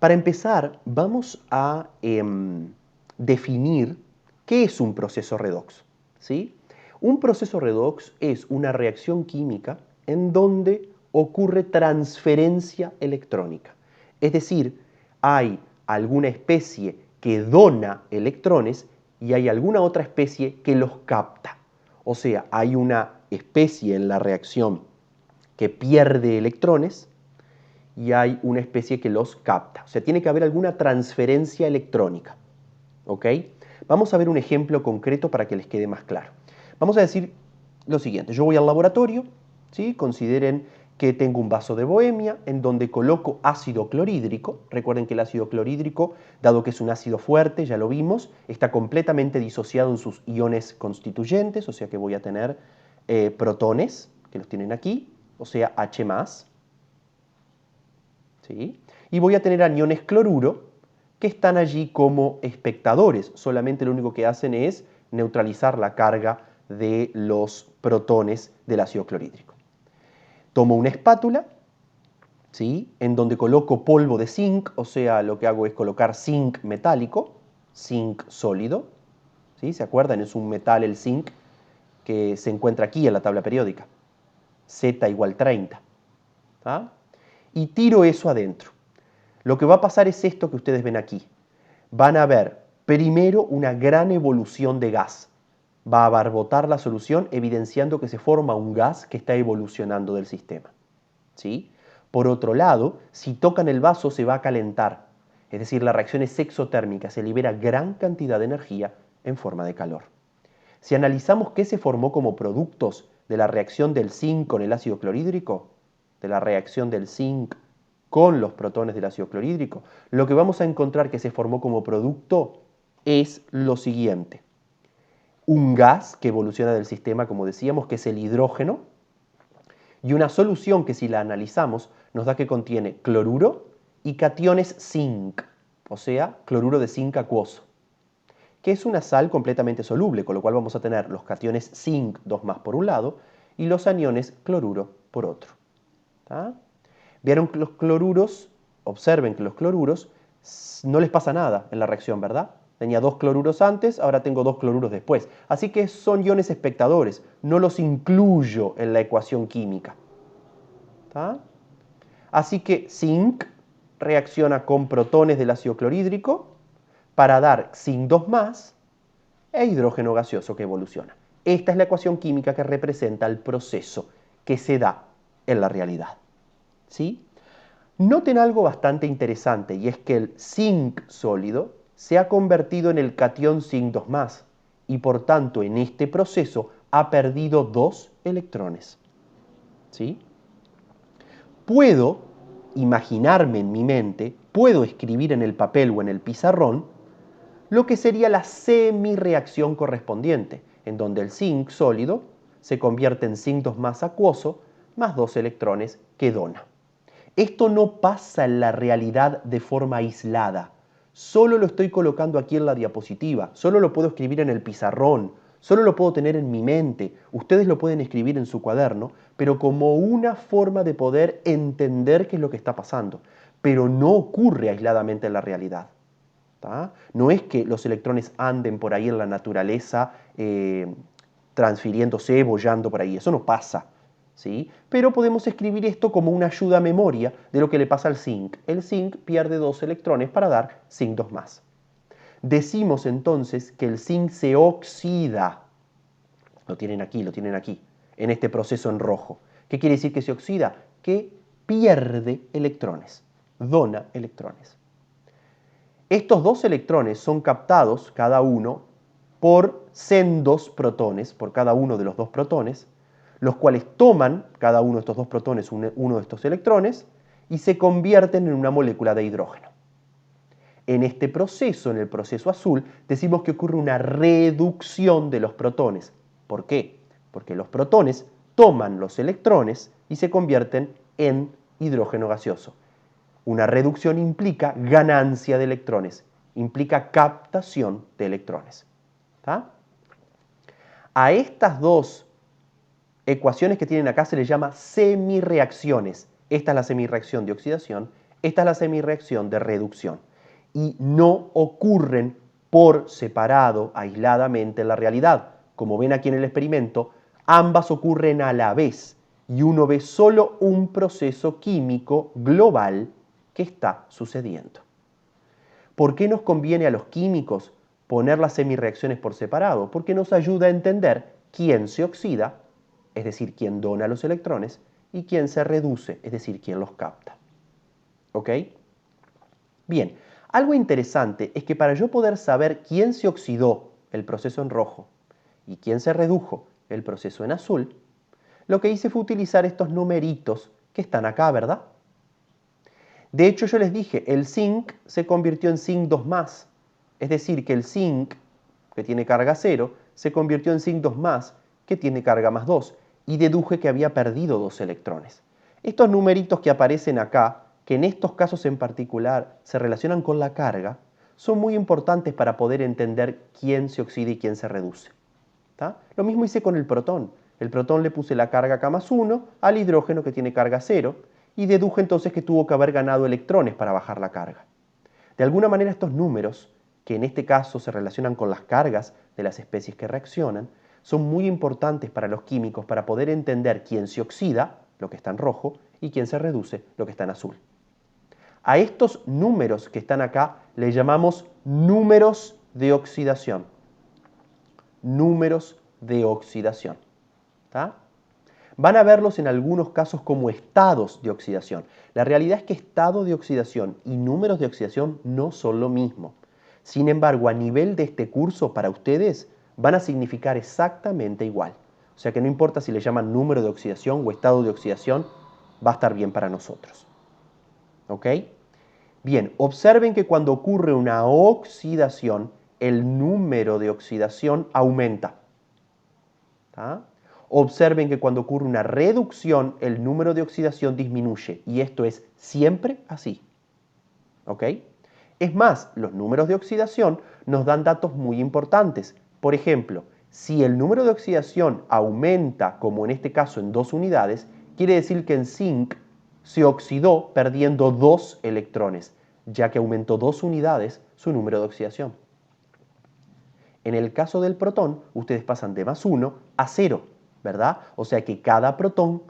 Para empezar, vamos a definir qué es un proceso redox, ¿sí? Un proceso redox es una reacción química en donde ocurre transferencia electrónica. Es decir, hay alguna especie que dona electrones y hay alguna otra especie que los capta. O sea, hay una especie en la reacción que pierde electrones y hay una especie que los capta. O sea, tiene que haber alguna transferencia electrónica. ¿Ok? Vamos a ver un ejemplo concreto para que les quede más claro. Vamos a decir lo siguiente. Yo voy al laboratorio, ¿sí? Consideren que tengo un vaso de bohemia en donde coloco ácido clorhídrico. Recuerden que el ácido clorhídrico, dado que es un ácido fuerte, ya lo vimos, está completamente disociado en sus iones constituyentes, o sea que voy a tener protones, que los tienen aquí, o sea, H+, ¿sí? Y voy a tener aniones cloruro que están allí como espectadores. Solamente lo único que hacen es neutralizar la carga de los protones del ácido clorhídrico. Tomo una espátula, ¿sí? En donde coloco polvo de zinc, o sea, lo que hago es colocar zinc metálico, zinc sólido, ¿sí? ¿Se acuerdan? Es un metal el zinc que se encuentra aquí en la tabla periódica, Z = 30. ¿Ah? Y tiro eso adentro. Lo que va a pasar es esto que ustedes ven aquí. Van a ver primero una gran evolución de gas. Va a barbotar la solución evidenciando que se forma un gas que está evolucionando del sistema. ¿Sí? Por otro lado, si tocan el vaso se va a calentar. Es decir, la reacción es exotérmica, se libera gran cantidad de energía en forma de calor. Si analizamos qué se formó como productos de la reacción del zinc con el ácido clorhídrico, de la reacción del zinc con los protones del ácido clorhídrico, lo que vamos a encontrar que se formó como producto es lo siguiente. Un gas que evoluciona del sistema, como decíamos, que es el hidrógeno, y una solución que si la analizamos nos da que contiene cloruro y cationes zinc, o sea, cloruro de zinc acuoso, que es una sal completamente soluble, con lo cual vamos a tener los cationes zinc 2+ por un lado y los aniones cloruro por otro. ¿Tá? Vieron que los cloruros, observen que los cloruros no les pasa nada en la reacción, ¿verdad? Tenía 2 cloruros antes, ahora tengo 2 cloruros después. Así que son iones espectadores, no los incluyo en la ecuación química. ¿Tá? Así que zinc reacciona con protones del ácido clorhídrico para dar zinc 2+ e hidrógeno gaseoso que evoluciona. Esta es la ecuación química que representa el proceso que se da en la realidad. ¿Sí? Noten algo bastante interesante y es que el zinc sólido se ha convertido en el catión zinc 2+ y por tanto en este proceso ha perdido 2 electrones. ¿Sí? Puedo imaginarme en mi mente, puedo escribir en el papel o en el pizarrón lo que sería la semirreacción correspondiente, en donde el zinc sólido se convierte en zinc 2+ acuoso más 2 electrones que dona. Esto no pasa en la realidad de forma aislada. Solo lo estoy colocando aquí en la diapositiva, solo lo puedo escribir en el pizarrón, solo lo puedo tener en mi mente. Ustedes lo pueden escribir en su cuaderno, pero como una forma de poder entender qué es lo que está pasando. Pero no ocurre aisladamente en la realidad. ¿Tá? No es que los electrones anden por ahí en la naturaleza transfiriéndose, boyando por ahí. Eso no pasa. ¿Sí? Pero podemos escribir esto como una ayuda a memoria de lo que le pasa al zinc. El zinc pierde 2 electrones para dar zinc 2+. Decimos entonces que el zinc se oxida. Lo tienen aquí, en este proceso en rojo. ¿Qué quiere decir que se oxida? Que pierde electrones, dona electrones. Estos 2 electrones son captados, cada uno, por sendos protones, por cada uno de los 2 protones, los cuales toman cada uno de estos 2 protones uno de estos electrones y se convierten en una molécula de hidrógeno. En este proceso, en el proceso azul, decimos que ocurre una reducción de los protones. ¿Por qué? Porque los protones toman los electrones y se convierten en hidrógeno gaseoso. Una reducción implica ganancia de electrones, implica captación de electrones. ¿Tá? A estas 2 ecuaciones que tienen acá se les llama semirreacciones. Esta es la semirreacción de oxidación, Esta es la semirreacción de reducción y no ocurren por separado, aisladamente en la realidad. Como ven aquí en el experimento, ambas ocurren a la vez y uno ve solo un proceso químico global que está sucediendo. ¿Por qué nos conviene a los químicos poner las semirreacciones por separado? Porque nos ayuda a entender quién se oxida, es decir, quién dona los electrones, y quién se reduce, es decir, quién los capta. ¿Ok? Bien, algo interesante es que para yo poder saber quién se oxidó, el proceso en rojo, y quién se redujo, el proceso en azul, lo que hice fue utilizar estos numeritos que están acá, ¿verdad? De hecho, yo les dije, el zinc se convirtió en zinc 2+, es decir, que el zinc, que tiene carga 0, se convirtió en zinc 2+, que tiene carga +2, y deduje que había perdido 2 electrones. Estos numeritos que aparecen acá, que en estos casos en particular se relacionan con la carga, son muy importantes para poder entender quién se oxida y quién se reduce. ¿Tá? Lo mismo hice con el protón. El protón le puse la carga K+1 al hidrógeno que tiene carga 0 y deduje entonces que tuvo que haber ganado electrones para bajar la carga. De alguna manera estos números, que en este caso se relacionan con las cargas de las especies que reaccionan, son muy importantes para los químicos para poder entender quién se oxida, lo que está en rojo, y quién se reduce, lo que está en azul. A estos números que están acá les llamamos números de oxidación. Números de oxidación. ¿Tá? Van a verlos en algunos casos como estados de oxidación. La realidad es que estado de oxidación y números de oxidación no son lo mismo. Sin embargo, a nivel de este curso, para ustedes, van a significar exactamente igual. O sea que no importa si le llaman número de oxidación o estado de oxidación, va a estar bien para nosotros. ¿Ok? Bien, observen que cuando ocurre una oxidación, el número de oxidación aumenta. ¿Tá? Observen que cuando ocurre una reducción, el número de oxidación disminuye. Y esto es siempre así. ¿Ok? Es más, los números de oxidación nos dan datos muy importantes. Por ejemplo, si el número de oxidación aumenta, como en este caso en 2 unidades, quiere decir que en zinc se oxidó perdiendo 2 electrones, ya que aumentó 2 unidades su número de oxidación. En el caso del protón, ustedes pasan de +1 a 0, ¿verdad? O sea que cada protón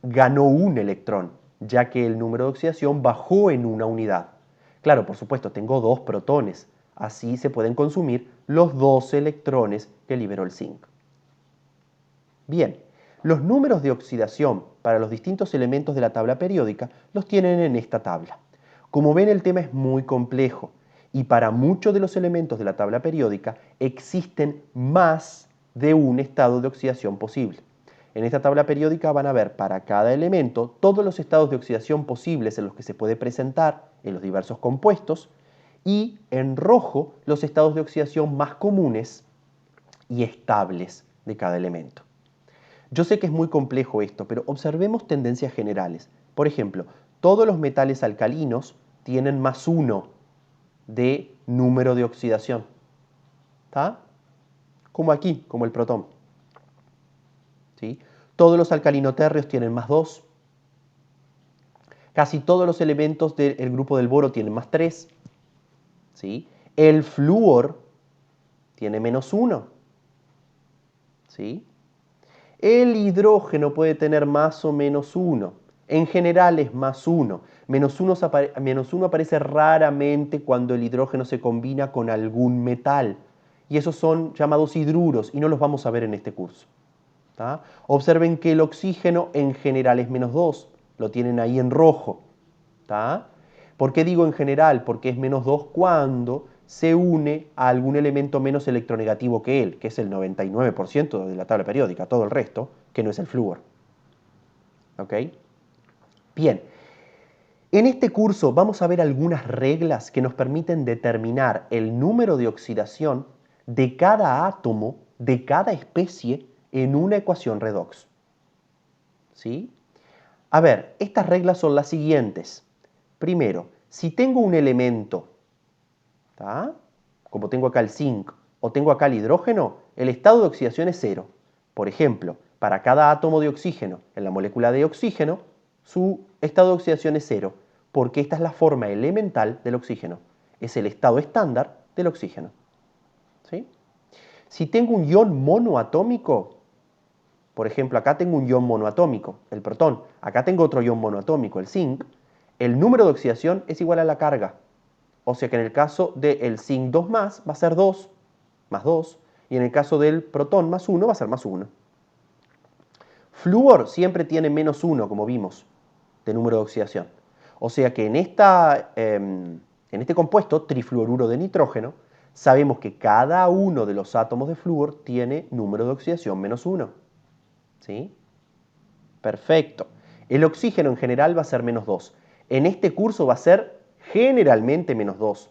ganó un electrón, ya que el número de oxidación bajó en una unidad. Claro, por supuesto, tengo 2 protones. Así se pueden consumir los 2 electrones que liberó el zinc. Bien, los números de oxidación para los distintos elementos de la tabla periódica los tienen en esta tabla. Como ven, el tema es muy complejo y para muchos de los elementos de la tabla periódica existen más de un estado de oxidación posible. En esta tabla periódica van a ver para cada elemento todos los estados de oxidación posibles en los que se puede presentar en los diversos compuestos y en rojo los estados de oxidación más comunes y estables de cada elemento. Yo sé que es muy complejo esto, pero observemos tendencias generales. Por ejemplo, todos los metales alcalinos tienen +1 de número de oxidación. ¿Está? Como aquí, como el protón. ¿Sí? Todos los alcalinotérreos tienen +2. Casi todos los elementos del grupo del boro tienen +3. ¿Sí? El flúor tiene -1. ¿Sí? El hidrógeno puede tener más o menos 1. En general es +1. -1 aparece raramente cuando el hidrógeno se combina con algún metal. Y esos son llamados hidruros y no los vamos a ver en este curso. ¿Tá? Observen que el oxígeno en general es -2. Lo tienen ahí en rojo. ¿Tá? ¿Por qué digo en general? Porque es -2 cuando se une a algún elemento menos electronegativo que él, que es el 99% de la tabla periódica, todo el resto, que no es el flúor. ¿Ok? Bien, en este curso vamos a ver algunas reglas que nos permiten determinar el número de oxidación de cada átomo, de cada especie, en una ecuación redox. ¿Sí? A ver, estas reglas son las siguientes. Primero, si tengo un elemento, ¿tá? Como tengo acá el zinc o tengo acá el hidrógeno, el estado de oxidación es 0. Por ejemplo, para cada átomo de oxígeno en la molécula de oxígeno, su estado de oxidación es 0. porque esta es la forma elemental del oxígeno. Es el estado estándar del oxígeno. ¿Sí? Si tengo un ion monoatómico, por ejemplo, acá tengo un ion monoatómico, el protón, acá tengo otro ion monoatómico, el zinc, el número de oxidación es igual a la carga. O sea que en el caso del zinc 2+, va a ser 2, más 2, y en el caso del protón más 1 va a ser más 1. Flúor siempre tiene menos 1, como vimos, de número de oxidación. O sea que en este compuesto, trifluoruro de nitrógeno, sabemos que cada uno de los átomos de flúor tiene número de oxidación menos 1. ¿Sí? Perfecto. El oxígeno en general va a ser menos 2. En este curso va a ser generalmente menos 2.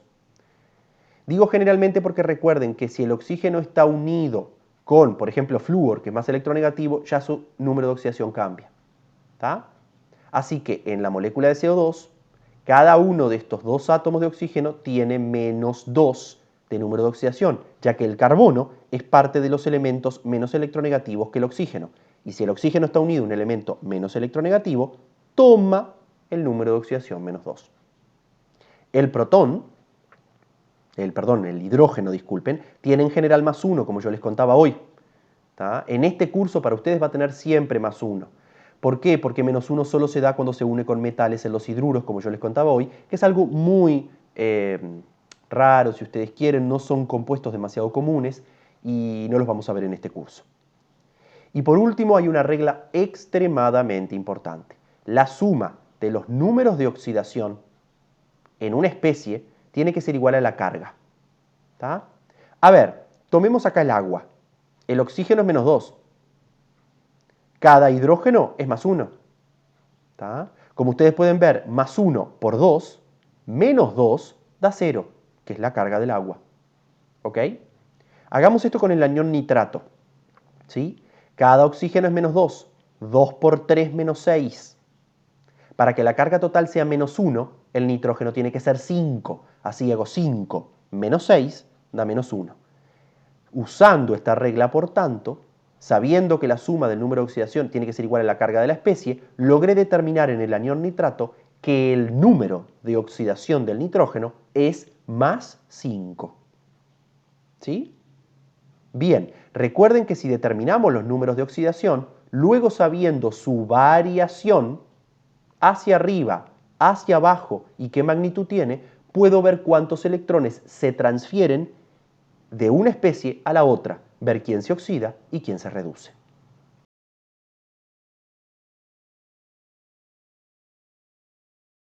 Digo generalmente porque recuerden que si el oxígeno está unido con, por ejemplo, flúor, que es más electronegativo, ya su número de oxidación cambia. ¿Está? Así que en la molécula de CO2, cada uno de estos dos átomos de oxígeno tiene menos 2 de número de oxidación, ya que el carbono es parte de los elementos menos electronegativos que el oxígeno. Y si el oxígeno está unido a un elemento menos electronegativo, toma el número de oxidación menos 2. El el hidrógeno, disculpen, tiene en general más 1, como yo les contaba hoy. ¿Tá? En este curso para ustedes va a tener siempre más 1. ¿Por qué? Porque menos 1 solo se da cuando se une con metales en los hidruros, como yo les contaba hoy, que es algo muy raro, si ustedes quieren, no son compuestos demasiado comunes y no los vamos a ver en este curso. Y por último hay una regla extremadamente importante. La suma de los números de oxidación en una especie tiene que ser igual a la carga. ¿Tá? A ver, tomemos acá el agua. El oxígeno es menos 2. Cada hidrógeno es más 1. ¿Tá? Como ustedes pueden ver, más 1 por 2, menos 2 da 0, que es la carga del agua. ¿Ok? Hagamos esto con el anión nitrato. ¿Sí? Cada oxígeno es menos 2. 2 por 3 menos 6. Para que la carga total sea menos 1, el nitrógeno tiene que ser 5. Así hago 5 menos 6 da menos 1. Usando esta regla, por tanto, sabiendo que la suma del número de oxidación tiene que ser igual a la carga de la especie, logré determinar en el anión nitrato que el número de oxidación del nitrógeno es más 5. ¿Sí? Bien, recuerden que si determinamos los números de oxidación, luego sabiendo su variación hacia arriba, hacia abajo y qué magnitud tiene, puedo ver cuántos electrones se transfieren de una especie a la otra, ver quién se oxida y quién se reduce.